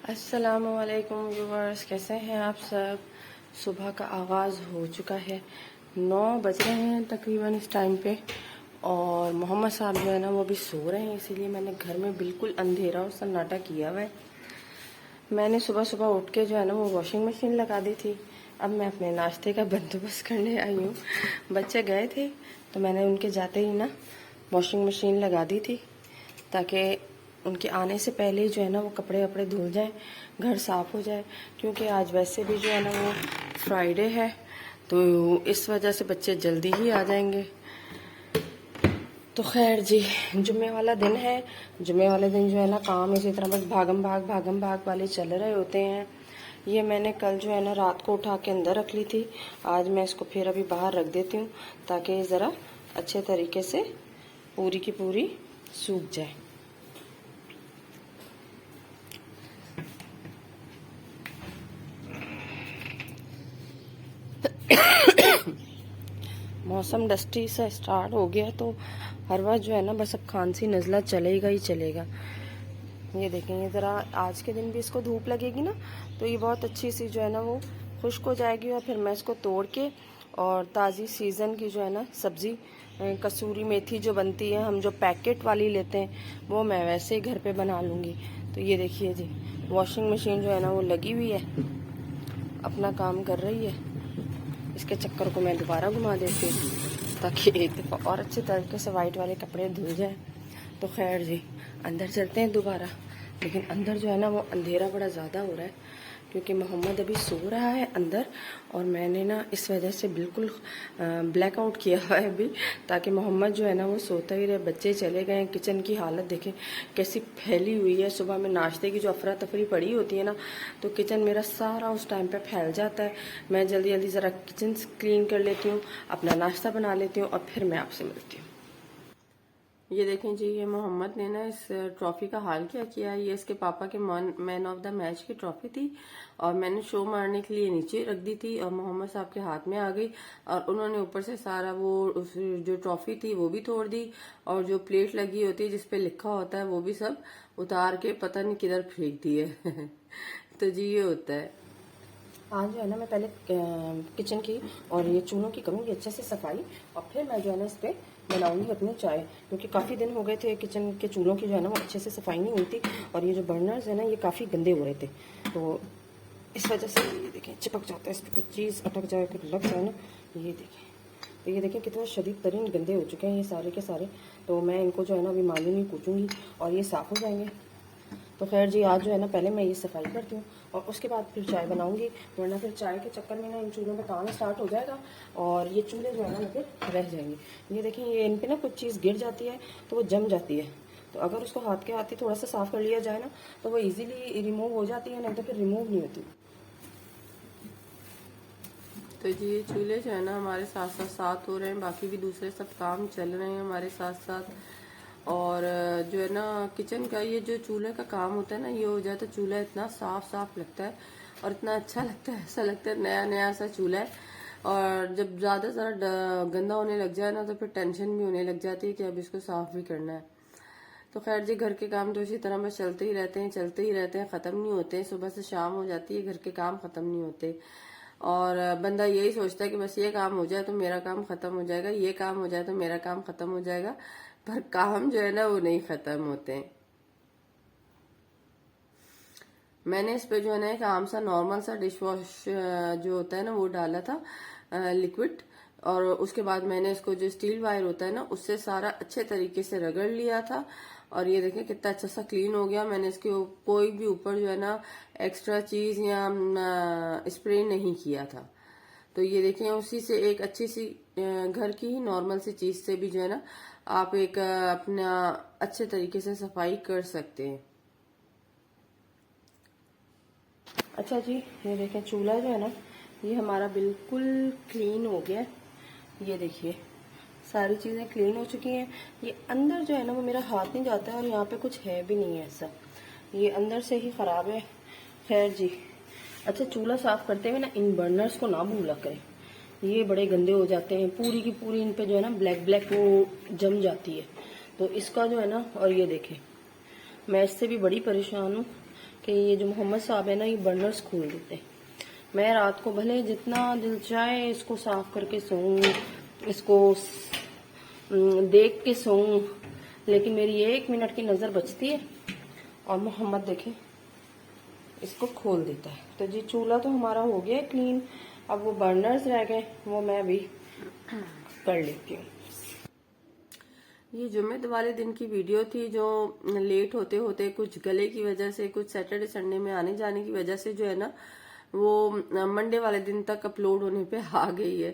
अस्सलामुअलैकुम व्यूवर्स, कैसे हैं आप सब। सुबह का आगाज़ हो चुका है, 9 बज रहे हैं तकरीबन इस टाइम पे। और मोहम्मद साहब जो है ना वो भी सो रहे हैं, इसीलिए मैंने घर में बिल्कुल अंधेरा और सन्नाटा किया हुआ है। मैंने सुबह सुबह उठ के जो है ना वो वॉशिंग मशीन लगा दी थी। अब मैं अपने नाश्ते का बंदोबस्त करने आई हूँ। बच्चे गए थे तो मैंने उनके जाते ही ना वॉशिंग मशीन लगा दी थी, ताकि उनके आने से पहले ही जो है ना वो कपड़े वपड़े धुल जाएं, घर साफ़ हो जाए। क्योंकि आज वैसे भी जो है ना वो फ्राइडे है, तो इस वजह से बच्चे जल्दी ही आ जाएंगे। तो खैर जी, जुम्मे वाला दिन है। जुम्मे वाले दिन जो है ना काम इसी तरह बस भागम भाग वाले चल रहे होते हैं। ये मैंने कल जो है ना रात को उठा के अंदर रख ली थी। आज मैं इसको फिर अभी बाहर रख देती हूँ, ताकि ज़रा अच्छे तरीके से पूरी की पूरी सूख जाए। मौसम डस्टी सा स्टार्ट हो गया, तो हर बार जो है ना बस अब खांसी नज़ला चलेगा ही चलेगा। ये देखें, ये ज़रा आज के दिन भी इसको धूप लगेगी ना, तो ये बहुत अच्छी सी जो है ना वो खुश्क हो जाएगी। और फिर मैं इसको तोड़ के और ताज़ी सीज़न की जो है ना सब्ज़ी, कसूरी मेथी जो बनती है, हम जो पैकेट वाली लेते हैं, वो मैं वैसे ही घर पे बना लूँगी। तो ये देखिए जी, वॉशिंग मशीन जो है ना वो लगी हुई है, अपना काम कर रही है। इसके चक्कर को मैं दोबारा घुमा देती हूँ, ताकि एक दफ़ा और अच्छे तरीके से वाइट वाले कपड़े धुल जाए। तो खैर जी, अंदर चलते हैं दोबारा। लेकिन अंदर जो है ना वो अंधेरा बड़ा ज़्यादा हो रहा है, क्योंकि मोहम्मद अभी सो रहा है अंदर, और मैंने ना इस वजह से बिल्कुल ब्लैकआउट किया हुआ है अभी, ताकि मोहम्मद जो है ना वो सोता ही रहे। बच्चे चले गए हैं। किचन की हालत देखें कैसी फैली हुई है। सुबह में नाश्ते की जो अफरा तफरी पड़ी होती है ना, तो किचन मेरा सारा उस टाइम पे फैल जाता है। मैं जल्दी जल्दी ज़रा किचन क्लीन कर लेती हूँ, अपना नाश्ता बना लेती हूँ, और फिर मैं आपसे मिलती हूँ। ये देखें जी, ये मोहम्मद ने ना इस ट्रॉफी का हाल क्या किया। ये इसके पापा के मैन ऑफ द मैच की ट्रॉफी थी, और मैंने शो मारने के लिए नीचे रख दी थी, और मोहम्मद साहब के हाथ में आ गई, और उन्होंने ऊपर से सारा वो जो ट्रॉफी थी वो भी तोड़ दी, और जो प्लेट लगी होती है जिसपे लिखा होता है वो भी सब उतार के पता नहीं किधर फेंक दी है। तो जी ये होता है। आज जो है ना मैं पहले किचन की और ये चूल्हों की करूँगी अच्छे से सफाई, और फिर मैं जो है ना इस पर बनाऊंगी अपनी चाय। क्योंकि काफ़ी दिन हो गए थे किचन के चूल्हों की जो है ना वो अच्छे से सफाई नहीं हुई थी, और ये जो बर्नर्स है ना ये काफ़ी गंदे हो रहे थे। तो इस वजह से ये देखें चिपक जाता है, इस पर कोई चीज़ अटक जाए, कुछ लग जाए ना, ये देखें। तो ये देखें कितने शदीद तरीन गंदे हो चुके हैं ये सारे के सारे। तो मैं इनको जो है ना अभी मालूम ही पूछूंगी, और ये साफ़ हो जाएंगे। तो खैर जी, आज जो है ना पहले मैं ये सफाई करती हूँ, और उसके बाद फिर चाय बनाऊंगी, वरना फिर चाय के चक्कर में ना इन चूल्हों पे काम स्टार्ट हो जाएगा, और ये चूल्हे जो है ना फिर रह जाएंगे। ये देखिए, ये इन पे ना कुछ चीज़ गिर जाती है तो वो जम जाती है। तो अगर उसको हाथ के हाथ ही थोड़ा सा साफ़ कर लिया जाए ना, तो वो ईजिली रिमूव हो जाती है, नहीं तो फिर रिमूव नहीं होती। तो जी ये चूल्हे जो है ना हमारे साथ साथ साथ हो रहे हैं, बाकी भी दूसरे सब काम चल रहे हैं हमारे साथ साथ। और जो है ना किचन का ये जो चूल्हे का काम होता है ना, ये हो जाए तो चूल्हा इतना साफ साफ लगता है, और इतना अच्छा लगता है, ऐसा लगता है नया नया सा चूल्हा है। और जब ज़्यादा गंदा होने लग जाए ना, तो फिर टेंशन भी होने लग जाती है कि अब इसको साफ भी करना है। तो खैर जी, घर के काम तो इसी तरह बस चलते ही रहते हैं, चलते ही रहते हैं, ख़त्म नहीं होते। सुबह से शाम हो जाती है, घर के काम ख़त्म नहीं होते। और बंदा यही सोचता है कि बस ये काम हो जाए तो मेरा काम खत्म हो जाएगा, ये काम हो जाए तो मेरा काम खत्म हो जाएगा, पर काम जो है ना वो नहीं खत्म होते हैं। मैंने इस पे जो है ना एक आम सा नॉर्मल सा डिश वॉश जो होता है ना वो डाला था लिक्विड, और उसके बाद मैंने इसको जो स्टील वायर होता है ना उससे सारा अच्छे तरीके से रगड़ लिया था, और ये देखें कितना अच्छा सा क्लीन हो गया। मैंने इसके कोई भी ऊपर जो है ना एक्स्ट्रा चीज या स्प्रे नहीं किया था। तो ये देखें, उसी से एक अच्छी सी घर की ही नॉर्मल सी चीज से भी जो है ना आप एक अपना अच्छे तरीके से सफाई कर सकते हैं। अच्छा जी, ये देखें चूल्हा जो है ना ये हमारा बिल्कुल क्लीन हो गया। ये देखिए सारी चीज़ें क्लीन हो चुकी हैं। ये अंदर जो है ना वो मेरा हाथ नहीं जाता है, और यहाँ पे कुछ है भी नहीं है ऐसा, ये अंदर से ही ख़राब है। खैर जी, अच्छा चूल्हा साफ़ करते हुए ना इन बर्नर्स को ना भूला करें, ये बड़े गंदे हो जाते हैं, पूरी की पूरी इन पे जो है ना ब्लैक ब्लैक वो जम जाती है। तो इसका जो है ना, और ये देखें मैं इससे भी बड़ी परेशान हूँ, कि ये जो मोहम्मद साहब है ना, ये बर्नर्स खोल देते हैं। मैं रात को भले जितना दिल चाहे इसको साफ करके सोऊं, इसको देख के सोऊं, लेकिन मेरी 1 मिनट की नजर बचती है और मोहम्मद देखें इसको खोल देता है। तो जी चूल्हा तो हमारा हो गया क्लीन, अब वो बर्नर्स रह गए, वो मैं अभी कर लेती हूँ। ये जुम्मे वाले दिन की वीडियो थी जो लेट होते होते कुछ गले की वजह से, कुछ सैटरडे संडे में आने जाने की वजह से जो है ना वो मंडे वाले दिन तक अपलोड होने पे आ गई है।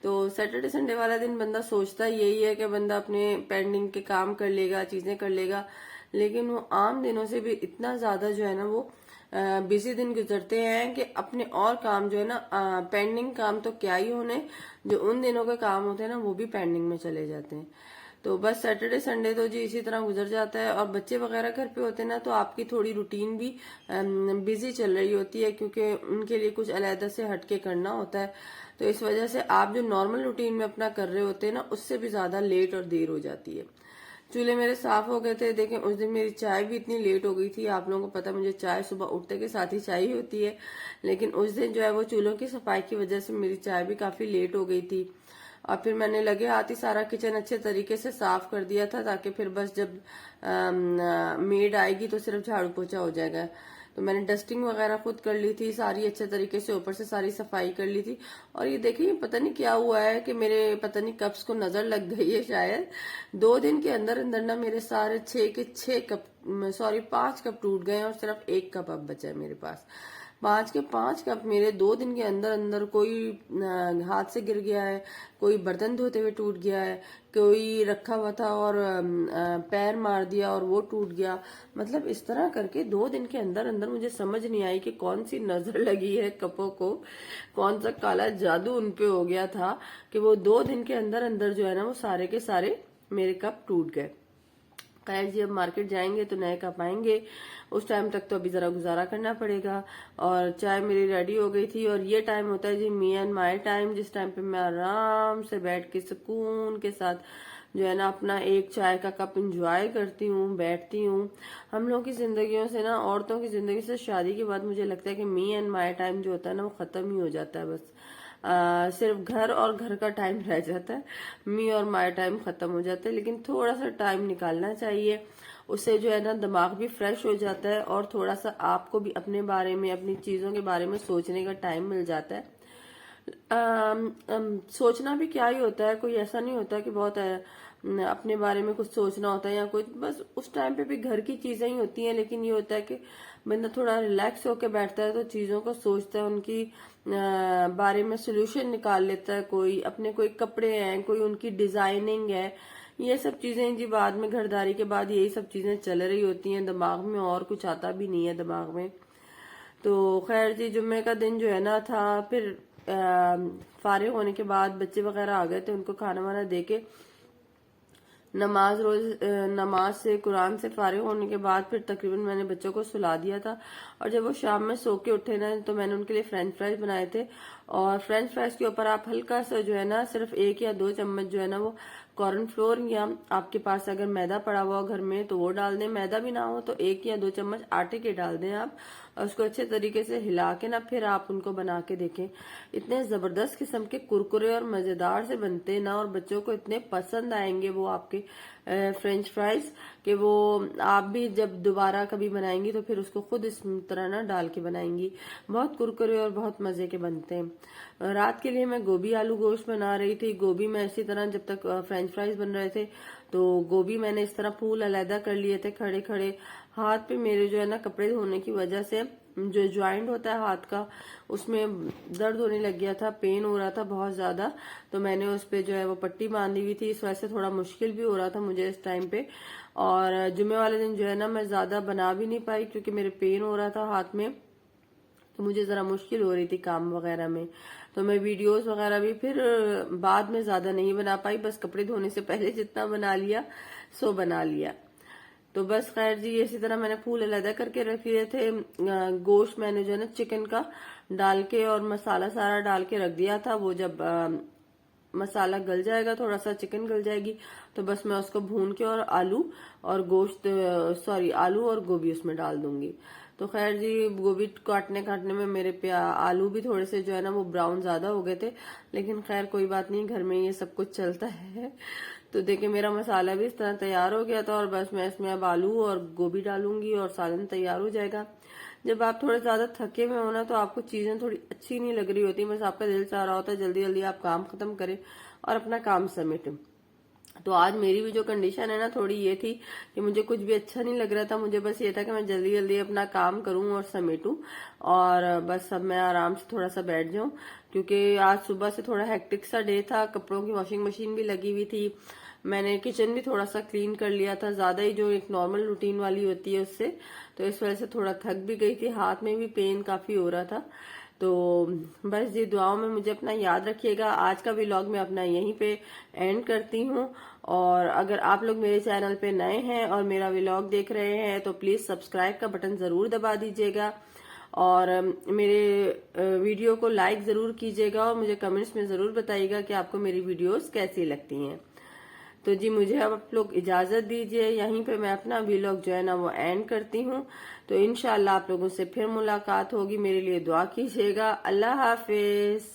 तो सैटरडे संडे वाला दिन बंदा सोचता यही है कि बंदा अपने पेंडिंग के काम कर लेगा, चीजें कर लेगा, लेकिन वो आम दिनों से भी इतना ज्यादा जो है ना वो बिजी दिन गुजरते हैं कि अपने और काम जो है ना पेंडिंग काम तो क्या ही होने, जो उन दिनों के काम होते हैं ना वो भी पेंडिंग में चले जाते हैं। तो बस सैटरडे संडे तो जी इसी तरह गुजर जाता है। और बच्चे वगैरह घर पे होते हैं ना तो आपकी थोड़ी रूटीन भी बिजी चल रही होती है, क्योंकि उनके लिए कुछ अलहदा से हटके करना होता है। तो इस वजह से आप जो नॉर्मल रूटीन में अपना कर रहे होते हैं ना उससे भी ज्यादा लेट और देर हो जाती है। चूल्हे मेरे साफ हो गए थे। देखें उस दिन मेरी चाय भी इतनी लेट हो गई थी। आप लोगों को पता मुझे चाय सुबह उठते के साथ ही चाहिए होती है, लेकिन उस दिन जो है वो चूल्हों की सफाई की वजह से मेरी चाय भी काफी लेट हो गई थी। और फिर मैंने लगे हाथ ही सारा किचन अच्छे तरीके से साफ कर दिया था, ताकि फिर बस जब मेड आएगी तो सिर्फ झाड़ू पोछा हो जाएगा। तो मैंने डस्टिंग वगैरह खुद कर ली थी सारी अच्छे तरीके से, ऊपर से सारी सफाई कर ली थी। और ये देखिए पता नहीं क्या हुआ है कि मेरे पता नहीं कप्स को नजर लग गई है शायद। 2 दिन के अंदर अंदर ना मेरे सारे 6 के 6 कप, सॉरी 5 कप टूट गए और सिर्फ 1 कप अब बचा है मेरे पास। 5 के 5 कप मेरे 2 दिन के अंदर अंदर, कोई हाथ से गिर गया है, कोई बर्तन धोते हुए टूट गया है, कोई रखा हुआ था और पैर मार दिया और वो टूट गया। मतलब इस तरह करके 2 दिन के अंदर अंदर मुझे समझ नहीं आई कि कौन सी नजर लगी है कपों को, कौन सा काला जादू उनपे हो गया था कि वो 2 दिन के अंदर अंदर जो है ना वो सारे के सारे मेरे कप टूट गए। खैर जी अब मार्केट जाएंगे तो नए कप आएंगे, उस टाइम तक तो अभी जरा गुजारा करना पड़ेगा। और चाय मेरी रेडी हो गई थी। और ये टाइम होता है जी मी एंड माई टाइम, जिस टाइम पे मैं आराम से बैठ के सुकून के साथ जो है ना अपना एक चाय का कप एंजॉय करती हूँ, बैठती हूँ। हम लोगों की जिंदगियों से ना, औरतों की जिंदगी से शादी के बाद मुझे लगता है कि मी एंड माई टाइम जो होता है ना वो खत्म ही हो जाता है। बस सिर्फ घर और घर का टाइम रह जाता है, मी और माई टाइम खत्म हो जाता है। लेकिन थोड़ा सा टाइम निकालना चाहिए, उससे जो है ना दिमाग भी फ्रेश हो जाता है और थोड़ा सा आपको भी अपने बारे में, अपनी चीजों के बारे में सोचने का टाइम मिल जाता है। सोचना भी क्या ही होता है, कोई ऐसा नहीं होता कि बहुत अपने बारे में कुछ सोचना होता है या कुछ, बस उस टाइम पे भी घर की चीजें ही होती हैं। लेकिन ये होता है कि बंदा थोड़ा रिलैक्स होकर बैठता है तो चीजों को सोचता है, उनकी बारे में सोल्यूशन निकाल लेता है। कोई अपने कोई कपड़े हैं, कोई उनकी डिजाइनिंग है, ये सब चीजें जी बाद में घरदारी के बाद यही सब चीजें चल रही होती हैं दिमाग में, और कुछ आता भी नहीं है दिमाग में। तो खैर जी जुम्मे का दिन जो है ना था, फिर फारिग होने के बाद बच्चे वगैरह आ गए थे, उनको खाना वाना दे के नमाज से कुरान से फारिग होने के बाद फिर तकरीबन मैंने बच्चों को सुला दिया था। और जब वो शाम में सो के उठे ना तो मैंने उनके लिए फ्रेंच फ्राइज बनाए थे। और फ्रेंच फ्राइज के ऊपर आप हल्का सा जो है ना सिर्फ 1 या 2 चम्मच जो है ना वो कॉर्नफ्लोर, या आपके पास अगर मैदा पड़ा हुआ घर में तो वो डाल दें, मैदा भी ना हो तो 1 या 2 चम्मच आटे के डाल दें आप, और उसको अच्छे तरीके से हिला के ना फिर आप उनको बना के देखें। इतने जबरदस्त किस्म के कुरकुरे और मजेदार से बनते हैं ना, और बच्चों को इतने पसंद आएंगे वो आपके फ्रेंच फ्राइज कि वो आप भी जब दोबारा कभी बनाएंगी तो फिर उसको खुद इस तरह ना डाल के बनाएंगी। बहुत कुरकुरे और बहुत मजे के बनते हैं। रात के लिए मैं गोभी आलू गोश्त बना रही थी। गोभी में इसी तरह जब तक फ्रेंच फ्राइज बन रहे थे तो गोभी मैंने इस तरह फूल अलहदा कर लिए थे खड़े खड़े। हाथ पे मेरे जो है ना कपड़े धोने की वजह से जो ज्वाइंट होता है हाथ का उसमें दर्द होने लग गया था, पेन हो रहा था बहुत ज्यादा। तो मैंने उस पे जो है वो पट्टी बांधी हुई थी, इस वजह से थोड़ा मुश्किल भी हो रहा था मुझे इस टाइम पे। और जुम्मे वाले दिन जो है ना मैं ज्यादा बना भी नहीं पाई क्योंकि मेरे पेन हो रहा था हाथ में, तो मुझे जरा मुश्किल हो रही थी काम वगैरह में। तो मैं वीडियोस वगैरह भी फिर बाद में ज्यादा नहीं बना पाई, बस कपड़े धोने से पहले जितना बना लिया सो बना लिया। तो बस खैर जी इसी तरह मैंने फूल अलहदा करके रख लिए थे। गोश्त मैंने जो है ना चिकन का डाल के और मसाला सारा डाल के रख दिया था। वो जब मसाला गल जाएगा, थोड़ा सा चिकन गल जाएगी, तो बस मैं उसको भून के और आलू और गोश्त, सॉरी आलू और गोभी उसमें डाल दूंगी। तो खैर जी, गोभी काटने में मेरे पे आलू भी थोड़े से जो है ना वो ब्राउन ज्यादा हो गए थे, लेकिन खैर कोई बात नहीं, घर में ये सब कुछ चलता है। तो देखिए मेरा मसाला भी इस तरह तैयार हो गया था, और बस मैं इसमें अब आलू और गोभी डालूंगी और सालन तैयार हो जाएगा। जब आप थोड़े ज्यादा थके हुए हो ना, तो आपको चीजें थोड़ी अच्छी नहीं लग रही होती, बस आपका दिल चाह रहा होता है जल्दी जल्दी आप काम खत्म करें और अपना काम समेटें। तो आज मेरी भी जो कंडीशन है ना थोड़ी ये थी कि मुझे कुछ भी अच्छा नहीं लग रहा था, मुझे बस ये था कि मैं जल्दी जल्दी अपना काम करूं और समेटूं, और बस अब मैं आराम से थोड़ा सा बैठ जाऊं, क्योंकि आज सुबह से थोड़ा हेक्टिक सा डे था। कपड़ों की वॉशिंग मशीन भी लगी हुई थी, मैंने किचन भी थोड़ा सा क्लीन कर लिया था, ज्यादा ही जो एक नॉर्मल रूटीन वाली होती है उससे, तो इस वजह से थोड़ा थक भी गई थी, हाथ में भी पेन काफी हो रहा था। तो बस ये दुआओं में मुझे अपना याद रखिएगा। आज का व्लॉग मैं अपना यहीं पे एंड करती हूँ, और अगर आप लोग मेरे चैनल पे नए हैं और मेरा व्लॉग देख रहे हैं तो प्लीज सब्सक्राइब का बटन जरूर दबा दीजिएगा, और मेरे वीडियो को लाइक जरूर कीजिएगा, और मुझे कमेंट्स में जरूर बताइएगा कि आपको मेरी वीडियोस कैसी लगती हैं। तो जी मुझे अब आप लोग इजाजत दीजिए, यहीं पे मैं अपना व्लॉग जो है ना वो एंड करती हूँ। तो इंशाल्लाह आप लोगों से फिर मुलाकात होगी, मेरे लिए दुआ कीजिएगा। अल्लाह हाफिज।